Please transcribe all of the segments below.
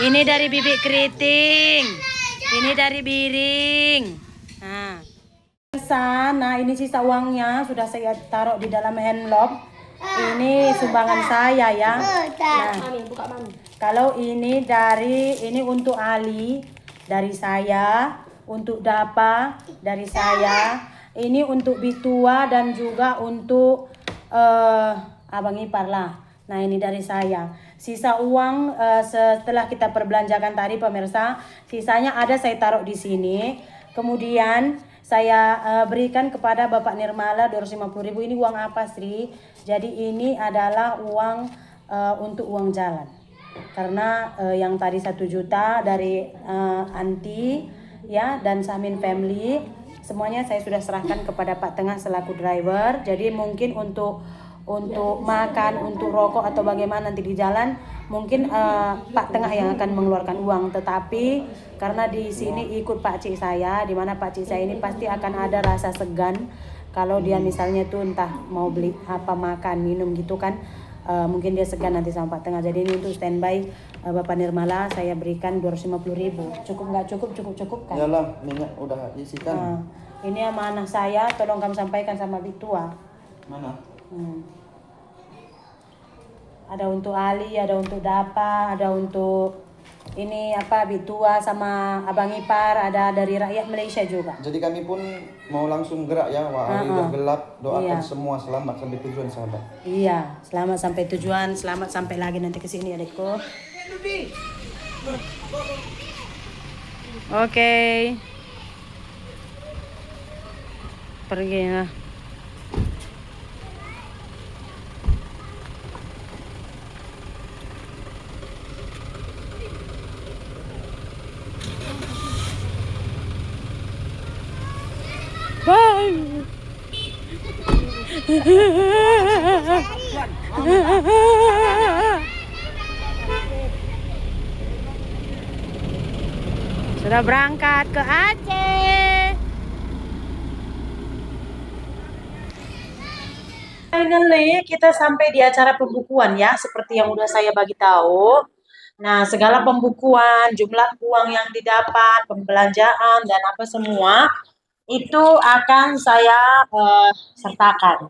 Ini dari bibit keriting. Ini dari biring. Nah, ini sisa uangnya sudah saya taruh di dalam envelope. Ini sumbangan saya ya. Nah, kalau ini untuk Ali dari saya, untuk Dapa dari saya, ini untuk Bitua dan juga untuk Abang Ipar lah. Nah, ini dari saya. Sisa uang setelah kita perbelanjakan tadi pemirsa, sisanya ada saya taruh di sini. Kemudian saya berikan kepada Bapak Nirmala 250.000. Ini uang apa, Sri? Jadi ini adalah uang untuk uang jalan. Karena yang tadi 1 juta dari Anti ya dan Samin family, semuanya saya sudah serahkan kepada Pak Tengah selaku driver. Jadi mungkin untuk makan, untuk rokok atau bagaimana nanti di jalan mungkin Pak Tengah yang akan mengeluarkan uang. Tetapi karena di sini ikut Pak Cik saya, di mana Pak Cik saya ini pasti akan ada rasa segan kalau dia misalnya tuh entah mau beli apa, makan, minum gitu kan, mungkin dia segan nanti sama Pak Tengah. Jadi ini untuk standby Bapak Nirmala saya berikan 250.000. Cukup nggak cukup? Cukup kan? Iyalah, minyak udah isikan. Ini amanah saya, tolong kamu sampaikan sama Bitua. Mana? Ada untuk Ali, ada untuk Dapa, ada untuk ini Bitua sama Abang Ipar, ada dari rakyat Malaysia juga. Jadi kami pun mau langsung gerak ya, hari udah gelap. Doakan semua selamat sampai tujuan, sahabat. Iya, selamat sampai tujuan, selamat sampai lagi nanti ke sini adikku. Oke. Pergi ya. Bye. Sudah berangkat ke Aceh. Finally kita sampai di acara pembukuan ya, seperti yang udah saya bagi tahu. Nah, segala pembukuan, jumlah uang yang didapat, pembelanjaan dan apa semua itu akan saya sertakan.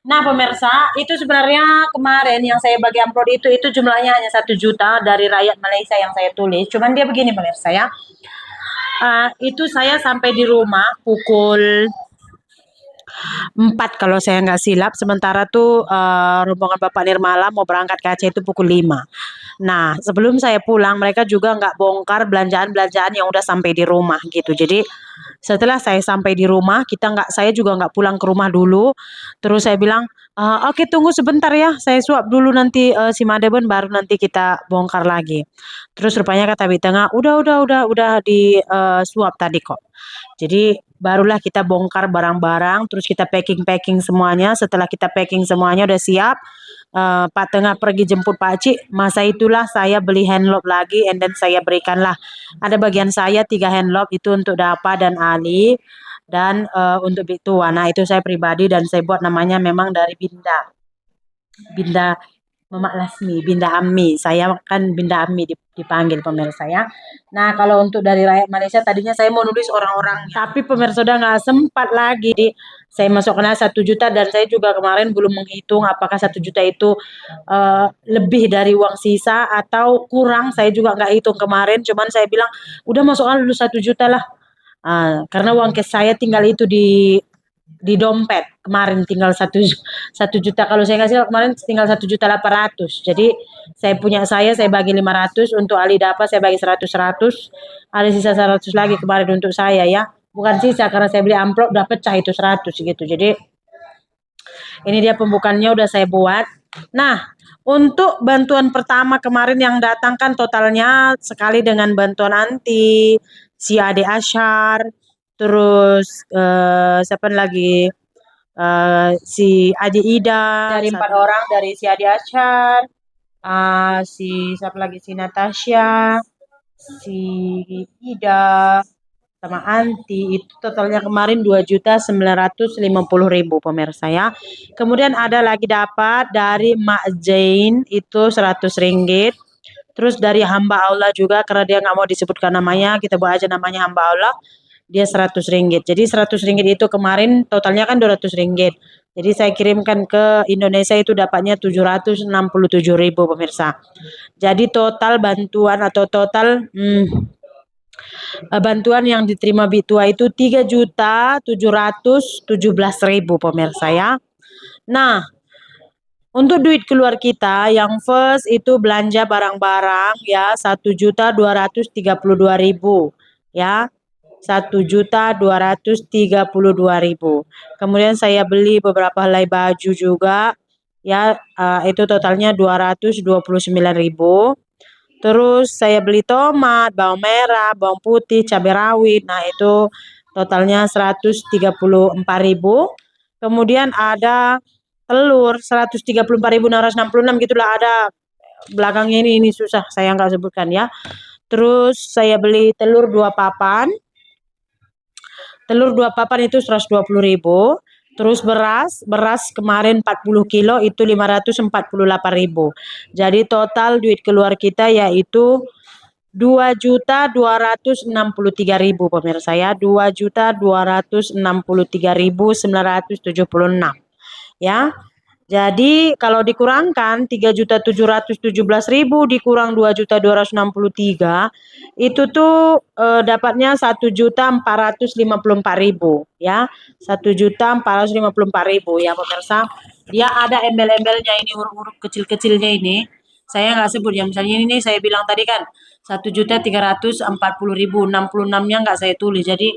Nah, pemirsa, itu sebenarnya kemarin yang saya bagi amplop itu jumlahnya hanya 1 juta dari rakyat Malaysia yang saya tulis. Cuman dia begini pemirsa ya. Itu saya sampai di rumah pukul 4 kalau saya nggak silap. Sementara tuh rombongan Bapak Nirmala mau berangkat ke Aceh itu pukul 5. Nah, sebelum saya pulang, mereka juga nggak bongkar belanjaan-belanjaan yang udah sampai di rumah gitu. Jadi setelah saya sampai di rumah, saya juga nggak pulang ke rumah dulu. Terus saya bilang, oke, tunggu sebentar ya, saya suap dulu nanti si Madeben, baru nanti kita bongkar lagi. Terus rupanya kata Bitengah, udah di suap tadi kok. Jadi barulah kita bongkar barang-barang, terus kita packing semuanya. Setelah kita packing semuanya udah siap, Pak Tengah pergi jemput Pak Cik. Masa itulah saya beli handlock lagi, and then saya berikanlah. Ada bagian saya 3 handlock itu untuk Dapa dan Ali, dan untuk Bitua. Nah, itu saya pribadi dan saya buat namanya memang dari Binda Mamak Lasmi, Binda Ammi. Saya kan Binda Ammi dipanggil pemirsa ya. Nah, kalau untuk dari rakyat Malaysia tadinya saya mau nulis orang-orang, tapi pemirsa udah nggak sempat lagi. Saya masukkan 1 juta dan saya juga kemarin belum menghitung apakah 1 juta itu lebih dari uang sisa atau kurang. Saya juga nggak hitung kemarin. Cuman saya bilang udah masukkan dulu 1 juta lah. Karena uang cash saya tinggal itu di dompet kemarin tinggal 1 juta, kalau saya ngasih kemarin tinggal 1.800.000. Jadi saya bagi 500 untuk Ali Dapa, saya bagi 100, ada sisa 100 lagi kemarin untuk saya ya, bukan sisa karena saya beli amplop udah pecah itu 100 gitu. Jadi ini dia pembukaannya udah saya buat. Nah, untuk bantuan pertama kemarin yang datang kan totalnya sekali dengan bantuan Anti, si Ade Asyar, terus siapa lagi, si Adi Ida dari 4 orang, dari si Adi Asyar, siapa lagi, si Natasha, si Ida, sama Anti. Itu totalnya kemarin 2.950.000 pemirsa ya. Kemudian ada lagi dapat dari Mak Jane itu 100 ringgit. Terus dari hamba Allah juga, karena dia nggak mau disebutkan namanya, kita buat aja namanya hamba Allah, dia 100 ringgit. Jadi 100 ringgit itu kemarin totalnya kan 200 ringgit. Jadi saya kirimkan ke Indonesia itu dapatnya 767.000 pemirsa. Jadi total bantuan atau total bantuan yang diterima Bitua itu 3.717.000 pemirsa ya. Nah, untuk duit keluar kita yang first itu belanja barang-barang ya 1.232.000 ya. 1.232.000. Kemudian saya beli beberapa helai baju juga ya, itu totalnya 229.000. Terus saya beli tomat, bawang merah, bawang putih, cabai rawit. Nah, itu totalnya 134.000. Kemudian ada telur 134.666 gitulah, ada belakangnya ini susah saya nggak sebutkan ya. Terus saya beli telur 2 papan. Telur 2 papan itu 120.000. Terus beras kemarin 40 kilo itu 548.000. Jadi total duit keluar kita yaitu 2.263.000 pemirsa ya, 2.263.976 ya. Jadi kalau dikurangkan 3.717.000 dikurang 2.263 itu tuh dapatnya 1.454.000 ya. 1.454.000 ya pemirsa. Dia ada embel-embelnya ini, huruf-huruf kecil-kecilnya ini. Saya nggak sebut ya, misalnya ini saya bilang tadi kan 1.340.000, 66-nya nggak saya tulis. Jadi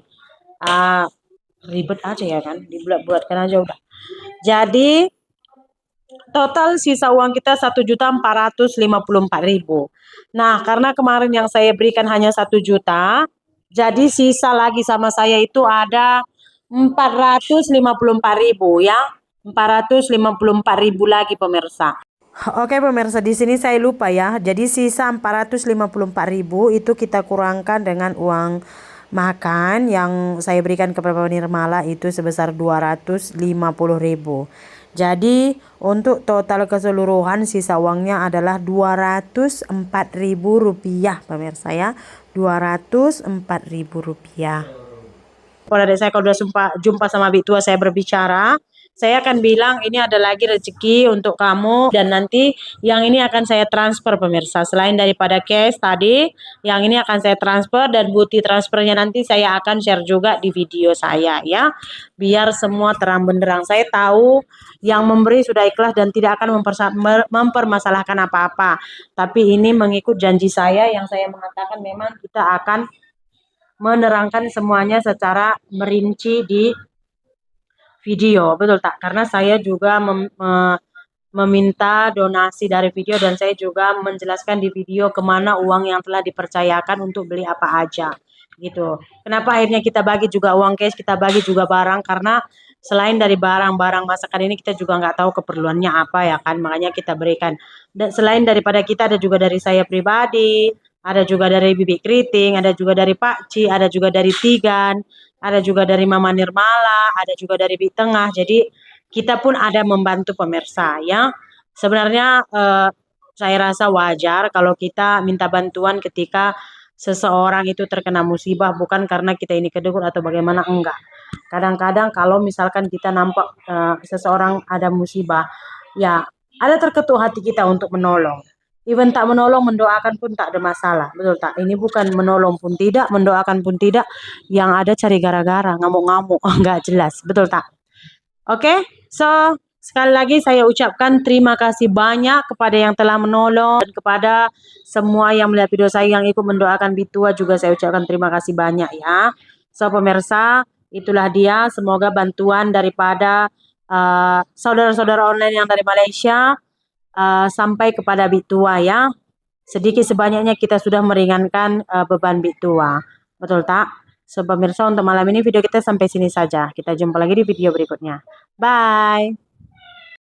ribet aja ya kan, dibuat-buatkan aja udah. Jadi total sisa uang kita 1.454.000. Nah, karena kemarin yang saya berikan hanya 1 juta, jadi sisa lagi sama saya itu ada 454.000 ya. 454.000 lagi pemirsa. Oke pemirsa, di sini saya lupa ya. Jadi sisa 454.000 itu kita kurangkan dengan uang makan yang saya berikan kepada Pak Nirmala itu sebesar 250.000. Jadi untuk total keseluruhan sisa uangnya adalah 204.000 rupiah pemirsa ya. 204.000 rupiah. Kalau adik saya kalau udah jumpa sama Bitua saya berbicara, saya akan bilang ini ada lagi rezeki untuk kamu dan nanti yang ini akan saya transfer pemirsa. Selain daripada cash tadi, yang ini akan saya transfer dan bukti transfernya nanti saya akan share juga di video saya ya. Biar semua terang benderang. Saya tahu yang memberi sudah ikhlas dan tidak akan mempermasalahkan apa-apa. Tapi ini mengikut janji saya yang saya mengatakan memang kita akan menerangkan semuanya secara merinci di video, betul tak? Karena saya juga meminta donasi dari video dan saya juga menjelaskan di video kemana uang yang telah dipercayakan untuk beli apa aja, gitu. Kenapa akhirnya kita bagi juga uang cash, kita bagi juga barang, karena selain dari barang-barang masakan ini kita juga nggak tahu keperluannya apa ya kan, makanya kita berikan. Dan selain daripada kita ada juga dari saya pribadi, ada juga dari Bibi Kriting, ada juga dari Pak Ci, ada juga dari Tigan, ada juga dari Mama Nirmala, ada juga dari Bi Tengah. Jadi kita pun ada membantu pemirsa ya. Sebenarnya saya rasa wajar kalau kita minta bantuan ketika seseorang itu terkena musibah, bukan karena kita ini kedukun atau bagaimana, enggak. Kadang-kadang kalau misalkan kita nampak seseorang ada musibah, ya ada terketuk hati kita untuk menolong. Even tak menolong, mendoakan pun tak ada masalah. Betul tak? Ini bukan menolong pun tidak, mendoakan pun tidak. Yang ada cari gara-gara, ngamuk-ngamuk, nggak jelas. Betul tak? Oke, so sekali lagi saya ucapkan terima kasih banyak kepada yang telah menolong dan kepada semua yang melihat video saya yang ikut mendoakan Bitua juga saya ucapkan terima kasih banyak ya. So pemirsa, itulah dia. Semoga bantuan daripada saudara-saudara online yang dari Malaysia sampai kepada Bitua ya. Sedikit sebanyaknya kita sudah meringankan beban Bitua. Betul tak? So pemirsa, untuk malam ini video kita sampai sini saja. Kita jumpa lagi di video berikutnya. Bye.